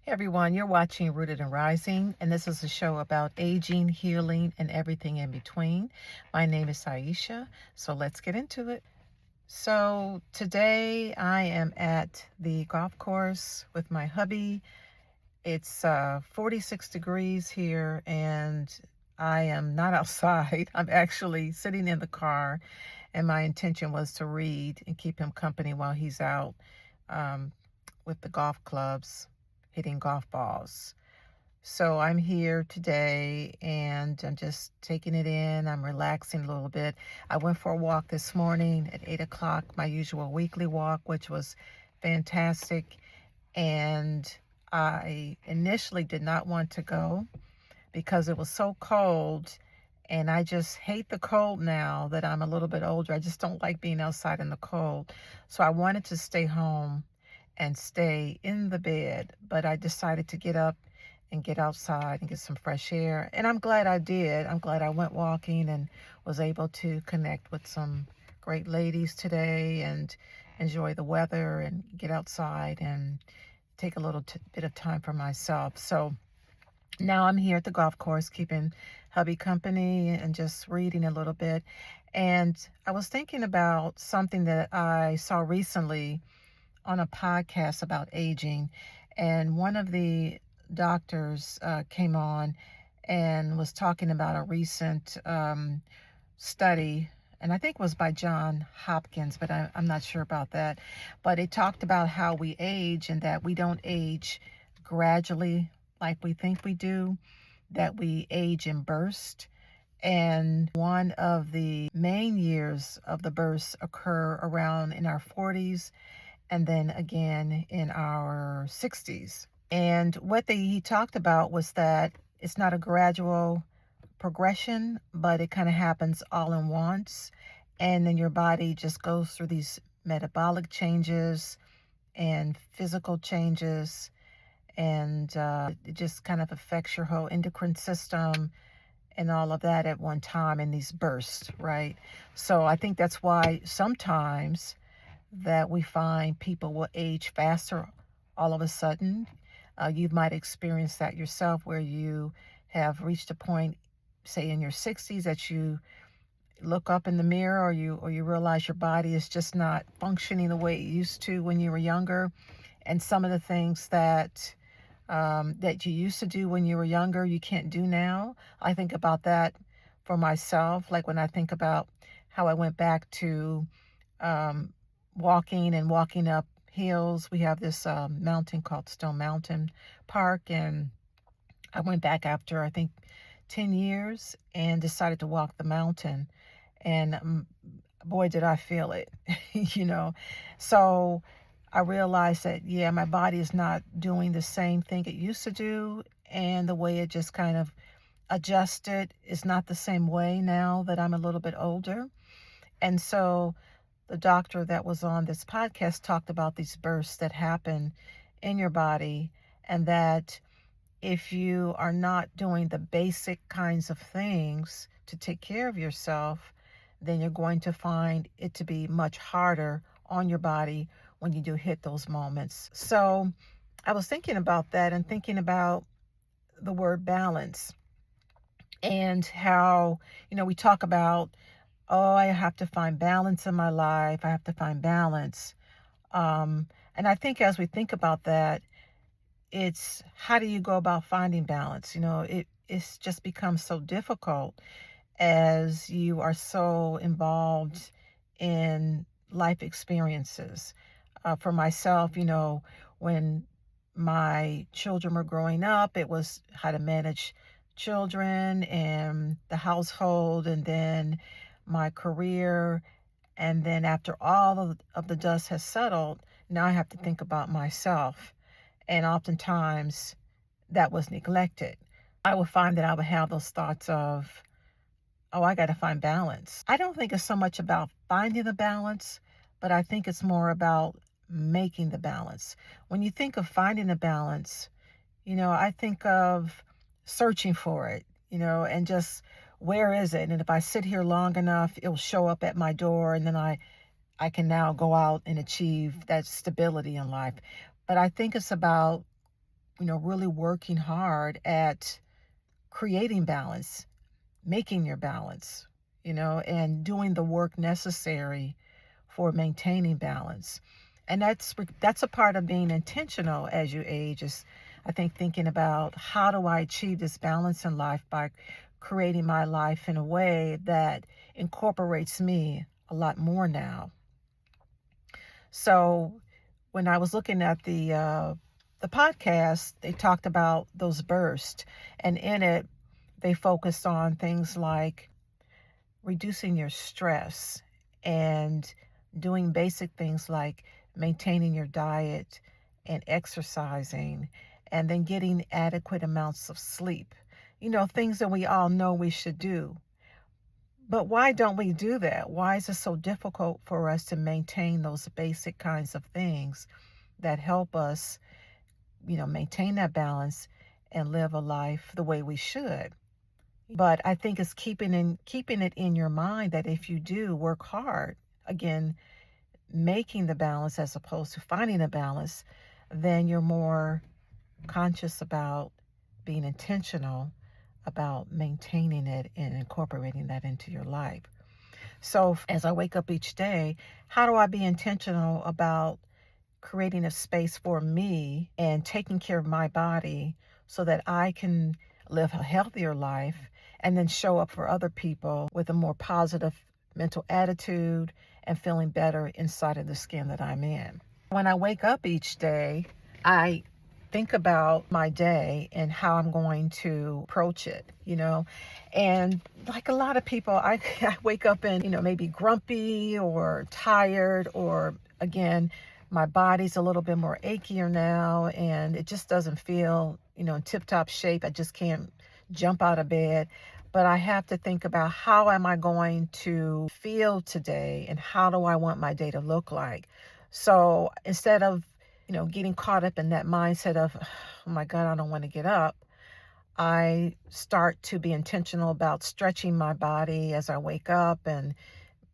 Hey everyone, you're watching Rooted and Rising, and this is a show about aging, healing, and everything in between. My name is Aisha, so let's get into it. So today I am at the golf course with my hubby. It's 46 degrees here, and I am not outside. I'm actually sitting in the car, and my intention was to read and keep him company while he's out um, with the golf clubs, hitting golf balls. So I'm here today and I'm just taking it in. I'm relaxing a little bit. I went for a walk this morning at 8 o'clock, my usual weekly walk, which was fantastic. And I initially did not want to go because it was so cold. And I just hate the cold now that I'm a little bit older. I just don't like being outside in the cold. So I wanted to stay home and stay in the bed, but I decided to get up and get outside and get some fresh air. And I'm glad I did. I'm glad I went walking and was able to connect with some great ladies today and enjoy the weather and get outside and take a little bit of time for myself. So now I'm here at the golf course keeping hubby company and just reading a little bit. And I was thinking about something that I saw recently on a podcast about aging, and one of the doctors came on and was talking about a recent study, and I think it was by John Hopkins, but I'm not sure about that. But it talked about how we age and that we don't age gradually like we think we do, that we age in bursts. And one of the main years of the bursts occur around in our 40s and then again in our 60s. And what he talked about was that it's not a gradual progression, but it kind of happens all at once. And then your body just goes through these metabolic changes and physical changes. And it just kind of affects your whole endocrine system and all of that at one time in these bursts, right? So I think that's why sometimes that we find people will age faster all of a sudden. You might experience that yourself where you have reached a point, say in your 60s, that you look up in the mirror or you realize your body is just not functioning the way it used to when you were younger. And some of the things that you used to do when you were younger, you can't do now. I think about that for myself. Like when I think about how I went back to um, walking up hills. We have this mountain called Stone Mountain Park, and I went back after I think 10 years and decided to walk the mountain. And boy, did I feel it, you know. So I realized that, yeah, my body is not doing the same thing it used to do. And the way it just kind of adjusted is not the same way now that I'm a little bit older. And so the doctor that was on this podcast talked about these bursts that happen in your body, and that if you are not doing the basic kinds of things to take care of yourself, then you're going to find it to be much harder on your body when you do hit those moments. So I was thinking about that and thinking about the word balance and how, we talk about, oh, I have to find balance in my life. I have to find balance. And I think as we think about that, it's how do you go about finding balance? It's just becomes so difficult as you are so involved in life experiences. For myself, when my children were growing up, it was how to manage children and the household, and then my career. And then after all of the dust has settled, now I have to think about myself. And oftentimes that was neglected. I would find that I would have those thoughts of, oh, I got to find balance. I don't think it's so much about finding the balance, but I think it's more about making the balance. When you think of finding the balance, I think of searching for it, and just where is it? And if I sit here long enough, it'll show up at my door, and then I can now go out and achieve that stability in life. But I think it's about really working hard at creating balance, making your balance, and doing the work necessary for maintaining balance. And that's a part of being intentional as you age, is I think thinking about, how do I achieve this balance in life by creating my life in a way that incorporates me a lot more now. So when I was looking at the podcast, they talked about those bursts, and in it they focused on things like reducing your stress and doing basic things like maintaining your diet and exercising, and then getting adequate amounts of sleep. Things that we all know we should do. But why don't we do that? Why is it so difficult for us to maintain those basic kinds of things that help us, maintain that balance and live a life the way we should? But I think it's keeping it in your mind that if you do work hard, again, making the balance as opposed to finding a balance, then you're more conscious about being intentional about maintaining it and incorporating that into your life. So as I wake up each day, how do I be intentional about creating a space for me and taking care of my body so that I can live a healthier life and then show up for other people with a more positive mental attitude and feeling better inside of the skin that I'm in? When I wake up each day, I think about my day and how I'm going to approach it, And like a lot of people, I wake up and, maybe grumpy or tired, or again, my body's a little bit more achier now, and it just doesn't feel, in tip-top shape. I just can't jump out of bed. But I have to think about, how am I going to feel today and how do I want my day to look like? So instead of, getting caught up in that mindset of, oh my God, I don't want to get up, I start to be intentional about stretching my body as I wake up and,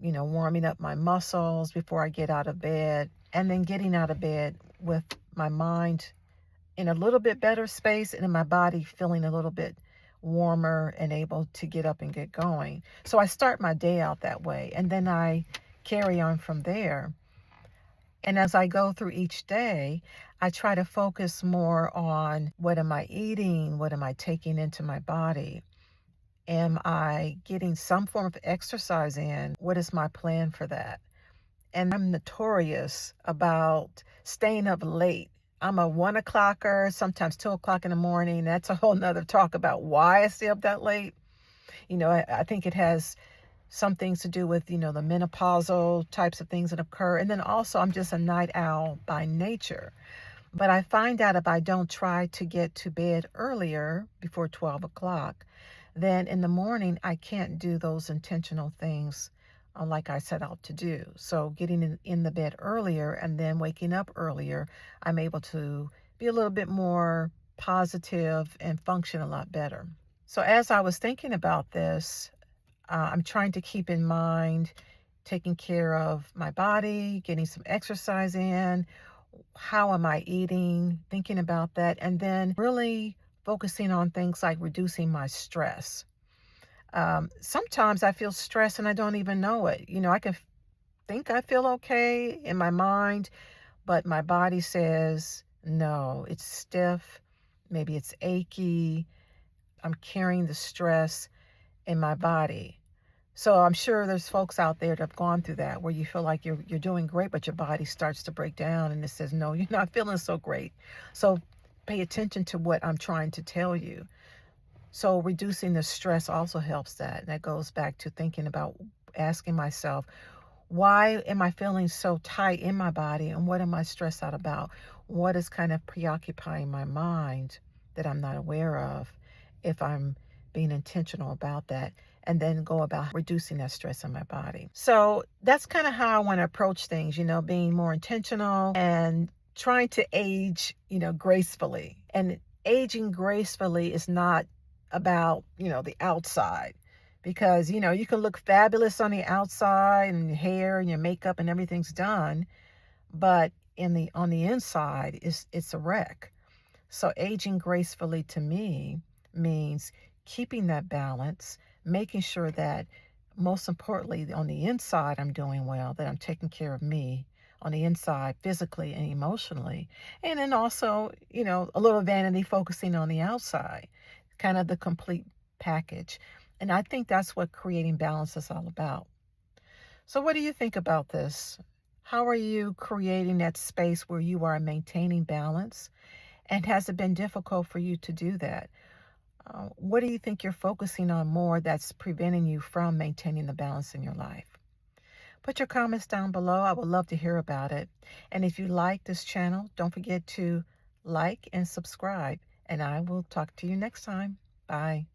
warming up my muscles before I get out of bed, and then getting out of bed with my mind in a little bit better space and in my body feeling a little bit warmer and able to get up and get going. So I start my day out that way, and then I carry on from there. And as I go through each day, I try to focus more on, what am I eating? What am I taking into my body? Am I getting some form of exercise in? What is my plan for that? And I'm notorious about staying up late. I'm a 1 o'clocker, sometimes 2 o'clock in the morning. That's a whole nother talk about why I stay up that late. I think it has some things to do with, the menopausal types of things that occur. And then also, I'm just a night owl by nature. But I find out if I don't try to get to bed earlier, before 12 o'clock, then in the morning, I can't do those intentional things like I set out to do. So getting in the bed earlier and then waking up earlier, I'm able to be a little bit more positive and function a lot better. So as I was thinking about this, I'm trying to keep in mind taking care of my body, getting some exercise in, how am I eating, thinking about that, and then really focusing on things like reducing my stress. Sometimes I feel stressed and I don't even know it. I can think I feel okay in my mind, but my body says, no, it's stiff. Maybe it's achy. I'm carrying the stress in my body. So I'm sure there's folks out there that have gone through that, where you feel like you're doing great, but your body starts to break down and it says, no, you're not feeling so great. So pay attention to what I'm trying to tell you. So reducing the stress also helps that. And that goes back to thinking about, asking myself, why am I feeling so tight in my body, and what am I stressed out about? What is kind of preoccupying my mind that I'm not aware of, if I'm being intentional about that, and then go about reducing that stress in my body. So that's kind of how I want to approach things, being more intentional and trying to age, gracefully. And aging gracefully is not about, the outside, because, you can look fabulous on the outside and your hair and your makeup and everything's done, but on the inside, it's a wreck. So aging gracefully to me means keeping that balance, making sure that most importantly on the inside I'm doing well, that I'm taking care of me on the inside physically and emotionally. And then also, a little vanity focusing on the outside, kind of the complete package. And I think that's what creating balance is all about. So what do you think about this? How are you creating that space where you are maintaining balance? And has it been difficult for you to do that? What do you think you're focusing on more that's preventing you from maintaining the balance in your life? Put your comments down below. I would love to hear about it. And if you like this channel, don't forget to like and subscribe. And I will talk to you next time. Bye.